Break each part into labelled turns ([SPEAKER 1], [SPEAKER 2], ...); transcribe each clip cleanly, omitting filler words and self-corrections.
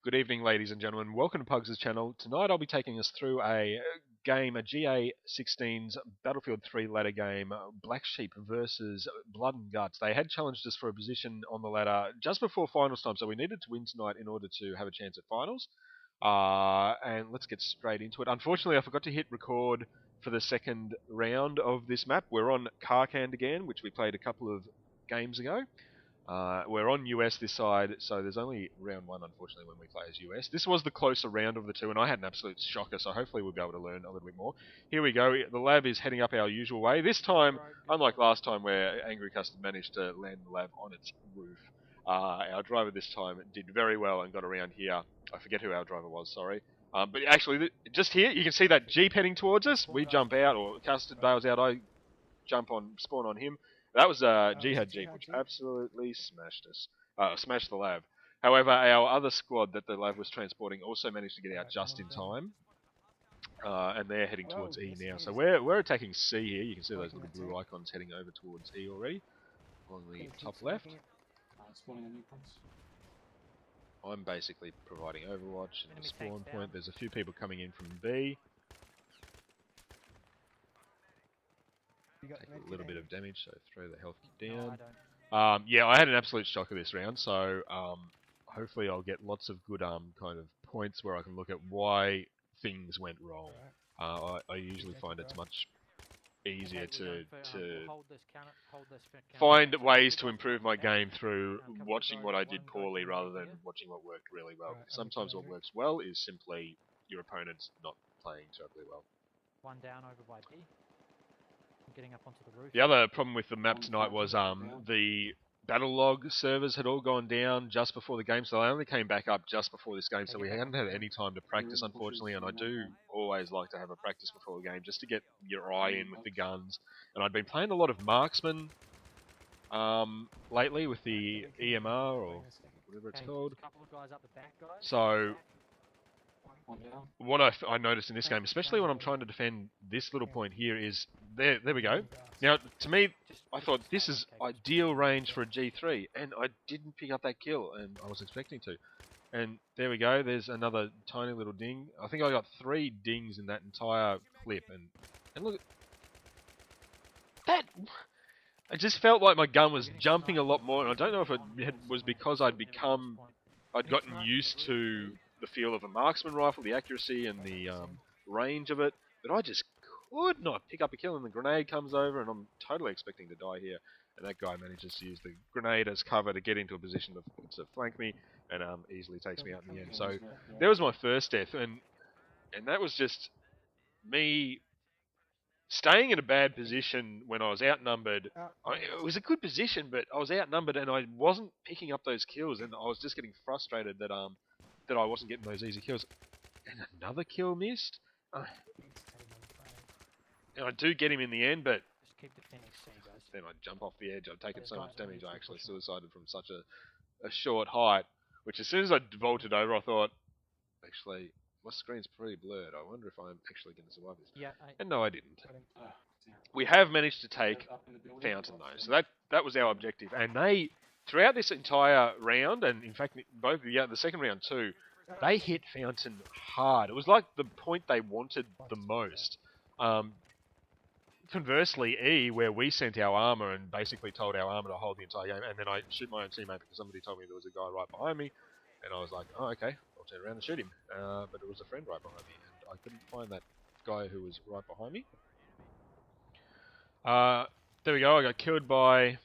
[SPEAKER 1] Good evening, ladies and gentlemen. Welcome to Pugs' channel. Tonight I'll be taking us through a game, a GA16's Battlefield 3 ladder game, Black Sheep versus Blood and Guts. They had challenged us for a position on the ladder just before finals time, so we needed to win tonight in order to have a chance at finals. And let's get straight into it. Unfortunately, I forgot to hit record for the second round of this map. We're on Karkand again, which we played a couple of games ago. We're on US this side, so there's only round one, unfortunately, when we play as US. This was the closer round of the two, and I had an absolute shocker, so hopefully we'll be able to learn a little bit more. Here we go. The lab is heading up our usual way. This time, unlike last time where Angry Custard managed to land the lab on its roof, our driver this time did very well and got around here. I forget who our driver was, sorry. But actually, just here, you can see that Jeep heading towards us. We jump out, or Custard bails out, I spawn on him. That was a Jihad Jeep, which absolutely smashed us. Smashed the lab. However, our other squad that the lab was transporting also managed to get out just in time. And they're heading towards E now. So we're attacking C here. You can see those little blue icons heading over towards E already. On the top left. I'm basically providing overwatch and the spawn point. There's a few people coming in from B. Take a little bit of damage, so throw the health kit down. Yeah, I had an absolute shocker this round, so hopefully I'll get lots of good kind of points where I can look at why things went wrong. I usually find it's much easier to find ways to improve my game through watching what I did poorly rather than watching what worked really well. Sometimes what works well is simply your opponent's not playing terribly well.
[SPEAKER 2] One down over by B. Getting up onto the roof.
[SPEAKER 1] The other problem with the map tonight was the battle log servers had all gone down just before the game, so they only came back up just before this game, so we hadn't had any time to practice, unfortunately, and I do always like to have a practice before the game just to get your eye in with the guns. And I'd been playing a lot of marksman lately with the EMR or whatever it's called. So what I noticed in this game, especially when I'm trying to defend this little point here, is there we go. Now, to me, I thought this is ideal range for a G3, and I didn't pick up that kill, and I was expecting to. And there we go, there's another tiny little ding. I think I got 3 dings in that entire clip, and look, that... I just felt like my gun was jumping a lot more, and I don't know if it was because I'd gotten used to the feel of a marksman rifle, the accuracy and the range of it, but I just could not pick up a kill, and the grenade comes over, and I'm totally expecting to die here, and that guy manages to use the grenade as cover to get into a position to flank me, and easily takes me out in the end. So that was my first death, and that was just me staying in a bad position when I was outnumbered. It was a good position, but I was outnumbered, and I wasn't picking up those kills, and I was just getting frustrated that I wasn't getting those easy kills. And another kill missed. And I do get him in the end, but then I jump off the edge. I've taken so much damage, I actually suicided from such a short height, which as soon as I vaulted over, I thought, actually, my screen's pretty blurred. I wonder if I'm actually going to survive this. And no, I didn't. We have managed to take Fountain, though, so that was our objective. And they, throughout this entire round, and in fact, both the second round too, they hit Fountain hard. It was like the point they wanted the most. Conversely, E, where we sent our armor and basically told our armor to hold the entire game, and then I shoot my own teammate because somebody told me there was a guy right behind me, and I was like, oh, okay, I'll turn around and shoot him. But it was a friend right behind me, and I couldn't find that guy who was right behind me. There we go, I got killed by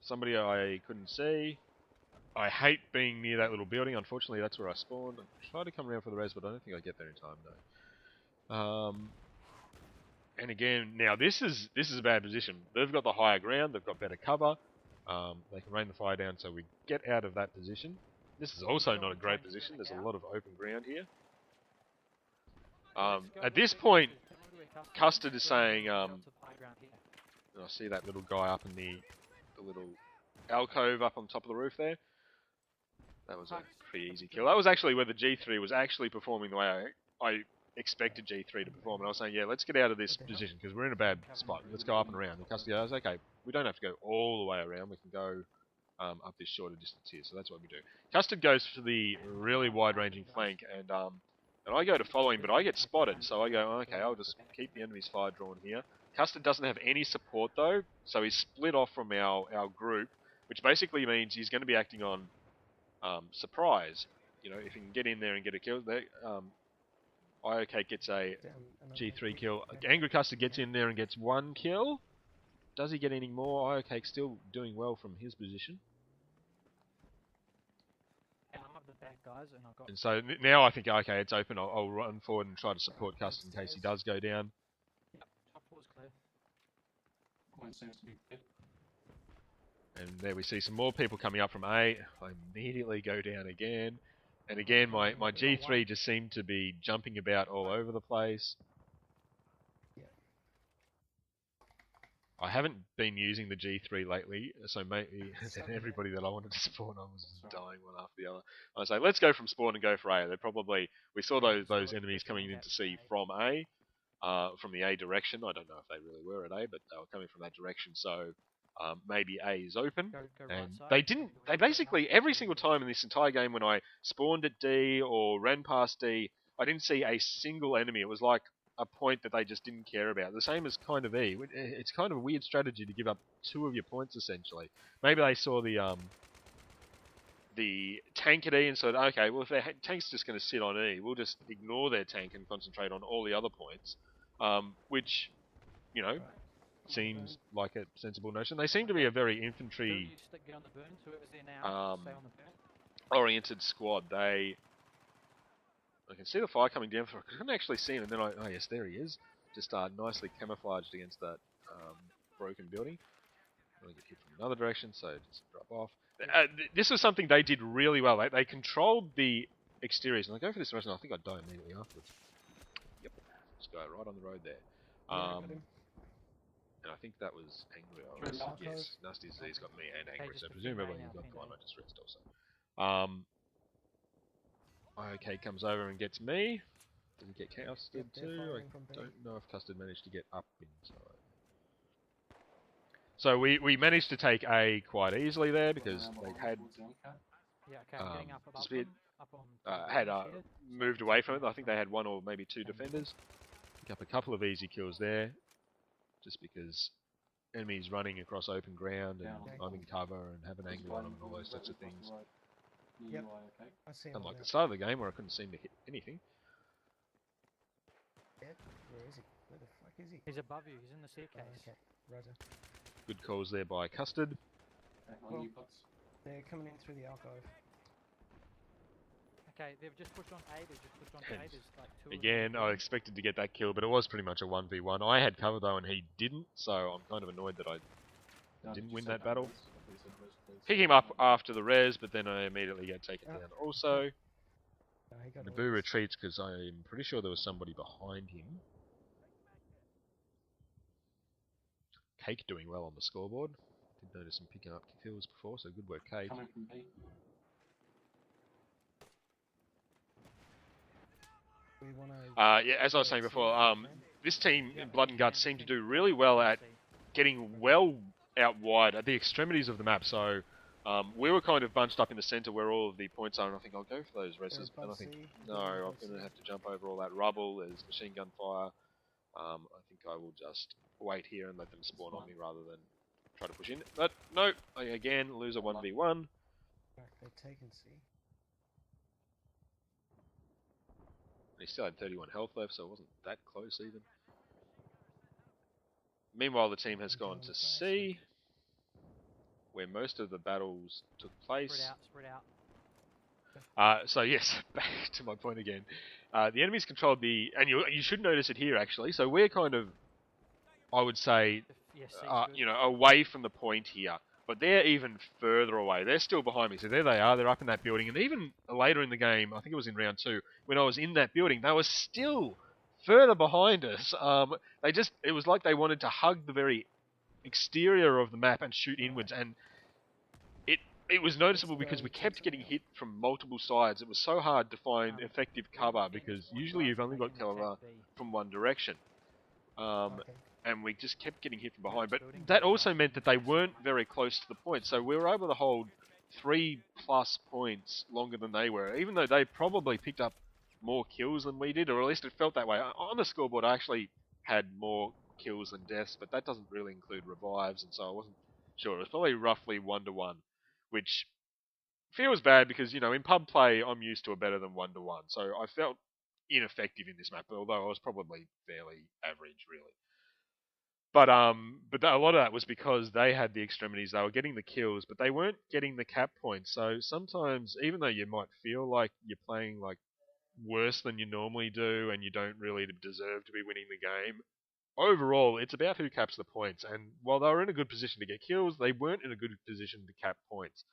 [SPEAKER 1] somebody I couldn't see. I hate being near that little building. Unfortunately, that's where I spawned. I tried to come around for the res, but I don't think I get there in time, though. And again, now this is a bad position. They've got the higher ground. They've got better cover. They can rain the fire down, so we get out of that position. This is also not a great position. There's a lot of open ground here. At this point, Custard is saying, I see that little guy up in the little alcove up on top of the roof there. That was a pretty easy kill. That was actually where the G3 was actually performing the way I expected G3 to perform. And I was saying, yeah, let's get out of this position because we're in a bad spot. Let's go up and around. And Custody goes, okay, we don't have to go all the way around. We can go up this shorter distance here. So that's what we do. Custard goes for the really wide-ranging flank, and I go to follow him, but I get spotted. So I go, okay, I'll just keep the enemy's fire drawn here. Custard doesn't have any support though, so he's split off from our group, which basically means he's going to be acting on surprise. You know, if he can get in there and get a kill, IOK gets a G3 kill. Angry Custard gets in there and gets 1 kill. Does he get any more? IOK still doing well from his position.
[SPEAKER 2] Yeah, I'm up the back, guys, and I've got.
[SPEAKER 1] And so now I think, okay, it's open. I'll run forward and try to support Custard in case he does go down.
[SPEAKER 2] Yep, top floor's clear.
[SPEAKER 3] Point seems to be clear.
[SPEAKER 1] And there we see some more people coming up from A. I immediately go down again. And again, my G3 just seemed to be jumping about all over the place. I haven't been using the G3 lately, so maybe everybody that I wanted to spawn on was dying one after the other. I say, let's go from spawn and go for A. They probably, we saw those enemies coming into C from A, from the A direction. I don't know if they really were at A, but they were coming from that direction. So maybe A is open.
[SPEAKER 2] Go
[SPEAKER 1] And
[SPEAKER 2] right
[SPEAKER 1] they basically, every single time in this entire game when I spawned at D or ran past D, I didn't see a single enemy. It was like a point that they just didn't care about. The same as kind of E. It's kind of a weird strategy to give up 2 of your points essentially. Maybe they saw the tank at E and said, okay, well if their tank's just going to sit on E, we'll just ignore their tank and concentrate on all the other points. Which, you know, seems like a sensible notion. They seem to be a very infantry oriented squad. I can see the fire coming down. I couldn't actually see him, and then oh yes, there he is. Just nicely camouflaged against that broken building. I get hit from another direction, so just drop off. This was something they did really well. They controlled the exteriors, and I go for this direction. I think I die immediately afterwards. Yep, just go right on the road there. And I think that was Angry. Yes, Nasty Z's got me and Angry, so presumably he got the one I just rinsed also. IOK comes over and gets me. Did he get Custard too? I don't know if Custard managed to get up inside. So we managed to take A quite easily there because they had moved away from it. I think they had 1 or maybe 2 defenders. Pick up a couple of easy kills there, just because enemies running across open ground and I'm in cover and have an angle on them and all those sorts of things.
[SPEAKER 4] Yep. I see him.
[SPEAKER 1] Unlike the start of the game where I couldn't seem to hit anything.
[SPEAKER 4] Yeah. Where is he? Where the fuck is he?
[SPEAKER 2] He's above you. He's in the staircase.
[SPEAKER 4] Oh, okay. Roger.
[SPEAKER 1] Good calls there by Custard.
[SPEAKER 4] Well, they're coming in through the alcove.
[SPEAKER 2] Okay, they've just pushed on A. They've just pushed on A. There's like 2
[SPEAKER 1] Again, I expected to get that kill, but it was pretty much a 1v1. I had cover though, and he didn't, so I'm kind of annoyed that I didn't win that battle. Pick him up after the res, but then I immediately get taken down also. Naboo retreats because I'm pretty sure there was somebody behind him. Cake doing well on the scoreboard. Did notice him picking up kills before, so good work, Cake. Yeah, as I was saying before, this team in Blood and Guts seem to do really well at getting well out wide at the extremities of the map. So we were kind of bunched up in the centre where all of the points are, and I think I'll go for those reses. And I think, no, I'm going to have to jump over all that rubble. There's machine gun fire. I think I will just wait here and let them spawn on me rather than try to push in. But no, I again lose a 1v1.
[SPEAKER 4] They've taken C.
[SPEAKER 1] He still had 31 health left, so it wasn't that close even. Meanwhile, the team has gone to C, where most of the battles took place.
[SPEAKER 2] Spread out.
[SPEAKER 1] So yes, back to my point again. The enemies controlled the, and you should notice it here actually. So we're kind of, I would say, you know, away from the point here. But they're even further away. They're still behind me. So there they are. They're up in that building. And even later in the game, I think it was in round 2, when I was in that building, they were still further behind us. It was like they wanted to hug the very exterior of the map and shoot inwards. And it was noticeable because we kept getting hit from multiple sides. It was so hard to find effective cover because usually you've only got cover from one direction. and we just kept getting hit from
[SPEAKER 2] Yeah,
[SPEAKER 1] behind. But
[SPEAKER 2] building
[SPEAKER 1] that
[SPEAKER 2] goes
[SPEAKER 1] also
[SPEAKER 2] up
[SPEAKER 1] meant that
[SPEAKER 2] and
[SPEAKER 1] they
[SPEAKER 2] takes
[SPEAKER 1] weren't
[SPEAKER 2] it.
[SPEAKER 1] very close to the point, so we were able to hold 3+ points longer than they were, even though they probably picked up more kills than we did, or at least it felt that way. On the scoreboard, I actually had more kills than deaths, but that doesn't really include revives, and so I wasn't sure. It was probably roughly 1-1, which feels bad because, in pub play, I'm used to a better than 1-1, so I felt ineffective in this map, although I was probably fairly average, really. But a lot of that was because they had the extremities. They were getting the kills, but they weren't getting the cap points. So sometimes, even though you might feel like you're playing like worse than you normally do, and you don't really deserve to be winning the game, overall, it's about who caps the points. And while they were in a good position to get kills, they weren't in a good position to cap points.